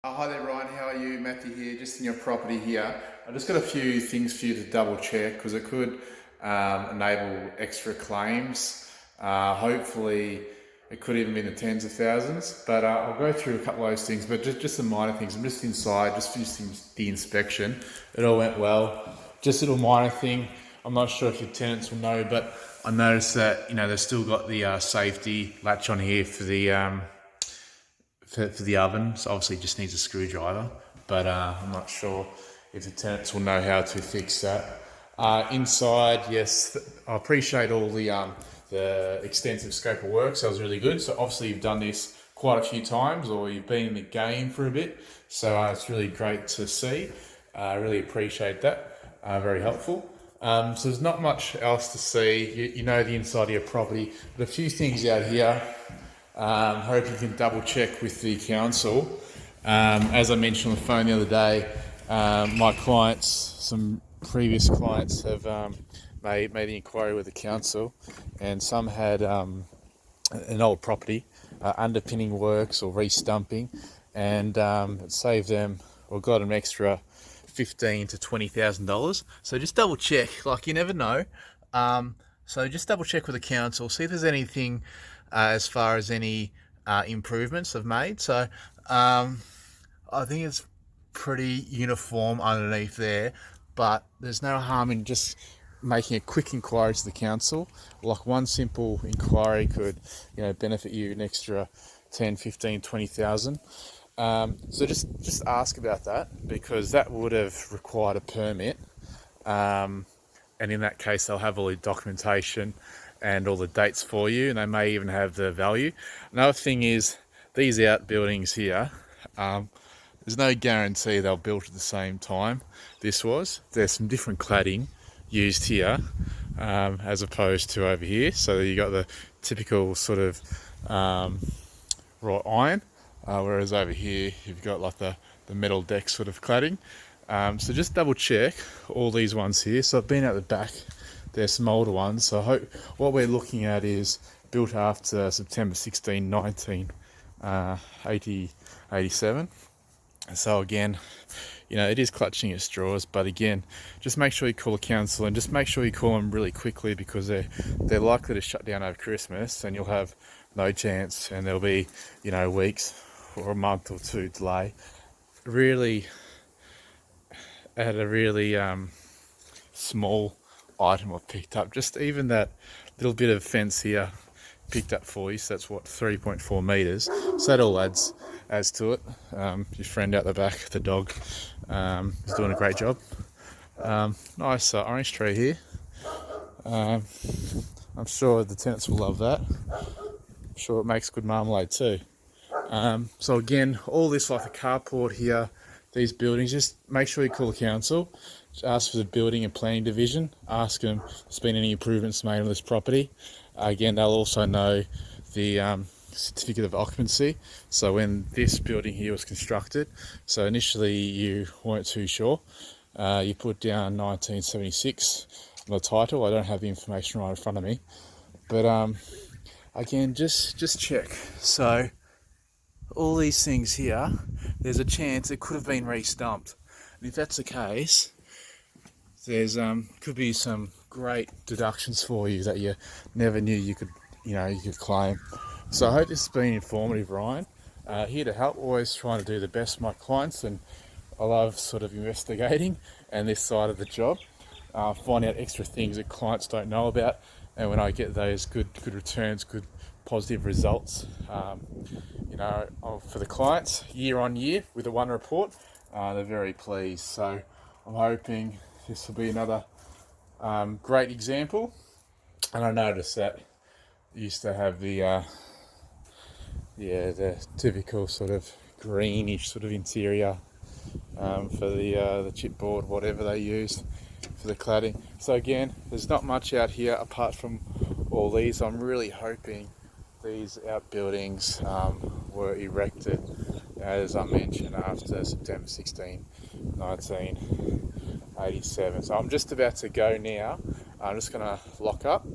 Hi there, Ryan. How are you? Matthew here, just in your property here. I've just got a few things for you to double check because it could enable extra claims. Hopefully, it could even be in the tens of thousands. But I'll go through a couple of those things, but just some minor things. I'm just inside, just finishing the inspection. It all went well. Just a little minor thing. I'm not sure if your tenants will know, but I noticed that they've still got the safety latch on here for the oven, so obviously it just needs a screwdriver, but I'm not sure if the tenants will know how to fix that. Inside, yes, I appreciate all the extensive scope of work, so it was really good. So obviously you've done this quite a few times, or you've been in the game for a bit, so it's really great to see. I really appreciate that, very helpful. So there's not much else to see. You know the inside of your property, but a few things out here. Hope you can double check with the council. As I mentioned on the phone the other day, my clients, some previous clients, have made the inquiry with the council, and some had an old property, underpinning works or re-stumping, and it saved them or got them extra $15,000 to $20,000. So just double check. Like, you never know. So just double check with the council, see if there's anything as far as any improvements they've made. So I think it's pretty uniform underneath there, but there's no harm in just making a quick inquiry to the council. Like, one simple inquiry could benefit you an extra 10, 15, 20,000. So just ask about that, because that would have required a permit, and in that case they'll have all the documentation and all the dates for you, and they may even have the value. Another thing is, these outbuildings here, there's no guarantee they'll built at the same time there's some different cladding used here, as opposed to over here. So you got the typical sort of wrought iron, whereas over here you've got like the metal deck sort of cladding. So just double check all these ones here. So I've been out the back, there's some older ones. So I hope what we're looking at is built after September 16, 1987. So again, it is clutching at straws, but again, just make sure you call the council, and just make sure you call them really quickly, because they're likely to shut down over Christmas, and you'll have no chance, and there'll be weeks or a month or two delay. Really, at a really small item I've picked up, just even that little bit of fence here picked up for you. So that's what, 3.4 meters. So that all adds to it. Your friend out the back, the dog, is doing a great job. Nice orange tree here. I'm sure the tenants will love that. I'm sure it makes good marmalade too. So again, all this, like the carport here, these buildings, just make sure you call the council. Just ask for the building and planning division. Ask them if there's been any improvements made on this property. Again, they'll also know the certificate of occupancy. So when this building here was constructed, so initially you weren't too sure, you put down 1976 on the title. I don't have the information right in front of me, but again, just check. So all these things here, there's a chance it could have been re-stumped, and if that's the case, there's could be some great deductions for you that you never knew you could claim. So I hope this has been informative, Ryan. Here to help, always trying to do the best for my clients, and I love sort of investigating and this side of the job, find out extra things that clients don't know about, and when I get those good returns, good positive results, for the clients year on year with the one report, they're very pleased. So I'm hoping this will be another great example. And I noticed that you used to have the typical sort of greenish sort of interior for the chipboard, whatever they use for the cladding. So again, there's not much out here apart from all these. I'm really hoping these outbuildings were erected, as I mentioned, after September 16, 1987. So I'm just about to go now. I'm just going to lock up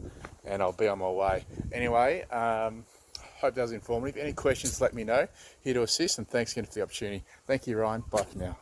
and I'll be on my way. Anyway, Hope that was informative. Any questions, let me know. Here to assist, and thanks again for the opportunity. Thank you, Ryan. Bye for now.